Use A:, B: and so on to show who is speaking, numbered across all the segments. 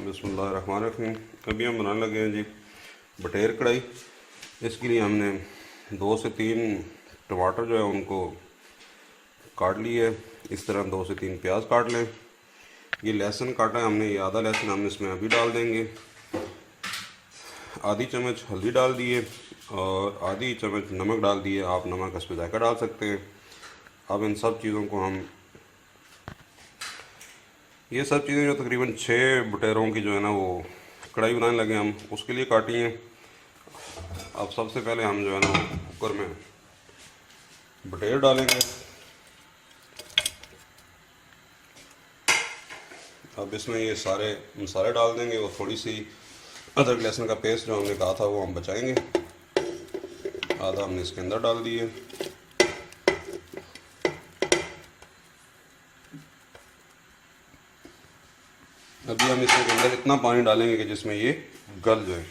A: बिस्मिल्लाहिर्रहमानिर्रहीम। अभी हम बनाने लगे हैं जी बटेर कढ़ाई। इसके लिए हमने 2 से 3 टमाटर जो है उनको काट लिए। इस तरह 2 से 3 प्याज काट लें। ये लहसुन काटा है हमने, ये आधा लहसुन हम इसमें अभी डाल देंगे। आधी चम्मच हल्दी डाल दिए और आधी चम्मच नमक डाल दिए। आप नमक हस्ब जायका डाल सकते हैं। अब इन सब चीज़ों को हम, ये सब चीज़ें जो तकरीबन 6 बटेरों की जो है ना वो कढ़ाई बनाने लगे हम, उसके लिए काटी हैं। अब सबसे पहले हम जो है ना कुकर में बटेर डालेंगे। अब इसमें ये सारे मसाले डाल देंगे और थोड़ी सी अदरक लहसुन का पेस्ट जो हमने कहा था वो हम बचाएंगे। आधा हमने इसके अंदर डाल दिए। अभी हम इसके अंदर इतना पानी डालेंगे कि जिसमें ये गल जाए।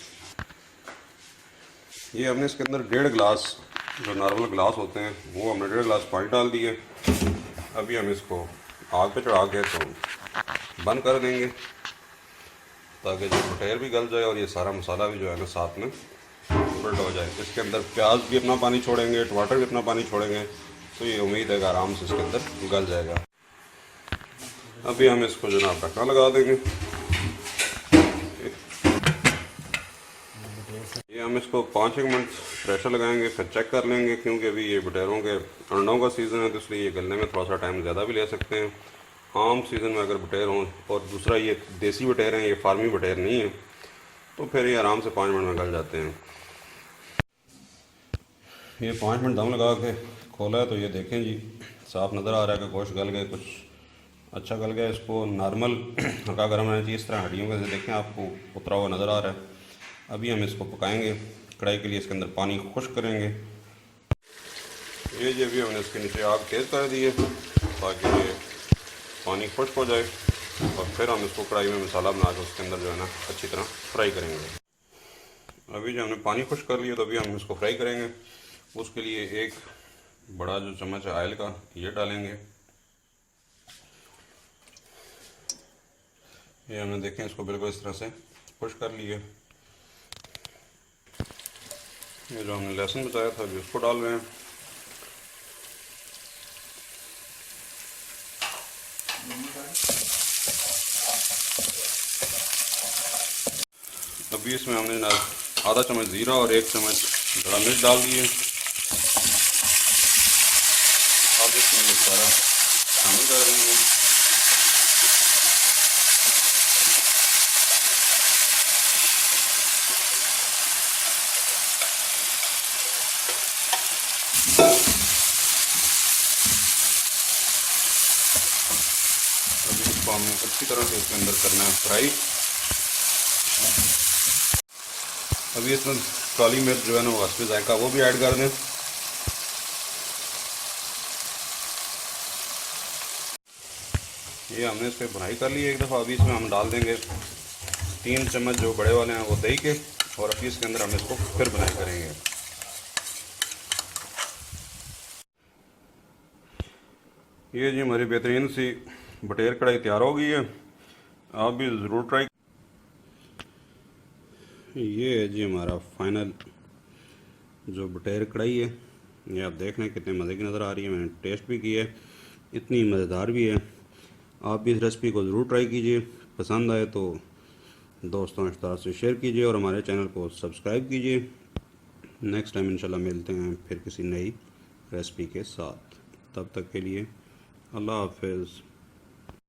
A: ये हमने इसके अंदर 1.5 गिलास जो नॉर्मल गिलास होते हैं वो हमने 1.5 गिलास पानी डाल दिए। अभी हम इसको आग पे चढ़ा के तो बंद कर देंगे ताकि जो बटेर भी गल जाए और ये सारा मसाला भी जो है ना साथ में उलट हो जाए। इसके अंदर प्याज भी अपना पानी छोड़ेंगे, टमाटर भी अपना पानी छोड़ेंगे, तो ये उम्मीद है कि आराम से इसके अंदर गल जाएगा। अभी हम इसको जनाब ढक्कन लगा देंगे। ये हम इसको 5-1 मिनट प्रेशर लगाएंगे, फिर चेक कर लेंगे, क्योंकि अभी ये बटेरों के अंडों का सीज़न है तो इसलिए ये गलने में थोड़ा सा टाइम ज़्यादा भी ले सकते हैं। आम सीज़न में अगर बटेर हों और दूसरा ये देसी बटेर हैं, ये फार्मी बटेर नहीं है, तो फिर ये आराम से 5 मिनट में गल जाते हैं। ये 5 मिनट दम लगा के खोला है तो ये देखें जी साफ़ नज़र आ रहा है कि गोश्त गल गए, कुछ अच्छा गल गया। इसको नॉर्मल हल्का गर्म रहना चाहिए, इस तरह हड्डियों का देखें आपको उतरा हुआ नज़र आ रहा है। अभी हम इसको पकाएंगे कढ़ाई के लिए। इसके अंदर पानी खुश्क करेंगे। ये जी अभी हमने इसके नीचे आग तेज़ कर दी है ताकि ये पानी खुश्क हो जाए और फिर हम इसको कढ़ाई में मसाला बना के उसके अंदर जो है ना अच्छी तरह फ्राई करेंगे। अभी जो हमने पानी खुश्क कर लिया तो अभी हम इसको फ्राई करेंगे। उसके लिए एक बड़ा जो चम्मच है ऑयल का ये डालेंगे। ये हमने देखें इसको बिल्कुल इस तरह से खुश्क कर लिए। ये जो हमने लहसुन बचाया था अभी उसको डाल रहे हैं। अभी इसमें हमने आधा चम्मच ज़ीरा और 1 चम्मच बड़ा मिर्च डाल दिए। अब इसमें ये सारा शामिल कर देंगे। अभी इसको हमें अच्छी तरह से इसके अंदर करना है फ्राई। अभी इसमें काली मिर्च जो है ना वो हस्ब जायका वो भी ऐड कर दें। ये हमने इस पर भुनाई कर ली एक दफ़ा। अभी इसमें हम डाल देंगे 3 चम्मच जो बड़े वाले हैं वो दही के, और अभी इसके अंदर हम इसको फिर भुनाई करेंगे। ये जी हमारी बेहतरीन सी बटेर कढ़ाई तैयार हो गई है। आप भी ज़रूर ट्राई। ये है जी हमारा फाइनल जो बटेर कढ़ाई है। ये आप देख रहे हैं कितने मज़े की नज़र आ रही है। मैंने टेस्ट भी किया है, इतनी मज़ेदार भी है। आप भी इस रेसिपी को ज़रूर ट्राई कीजिए। पसंद आए तो दोस्तों रिश्तेदार से शेयर कीजिए और हमारे चैनल को सब्सक्राइब कीजिए। नेक्स्ट टाइम इंशाल्लाह मिलते हैं फिर किसी नई रेसिपी के साथ। तब तक के लिए अल्लाह हाफ़िज़।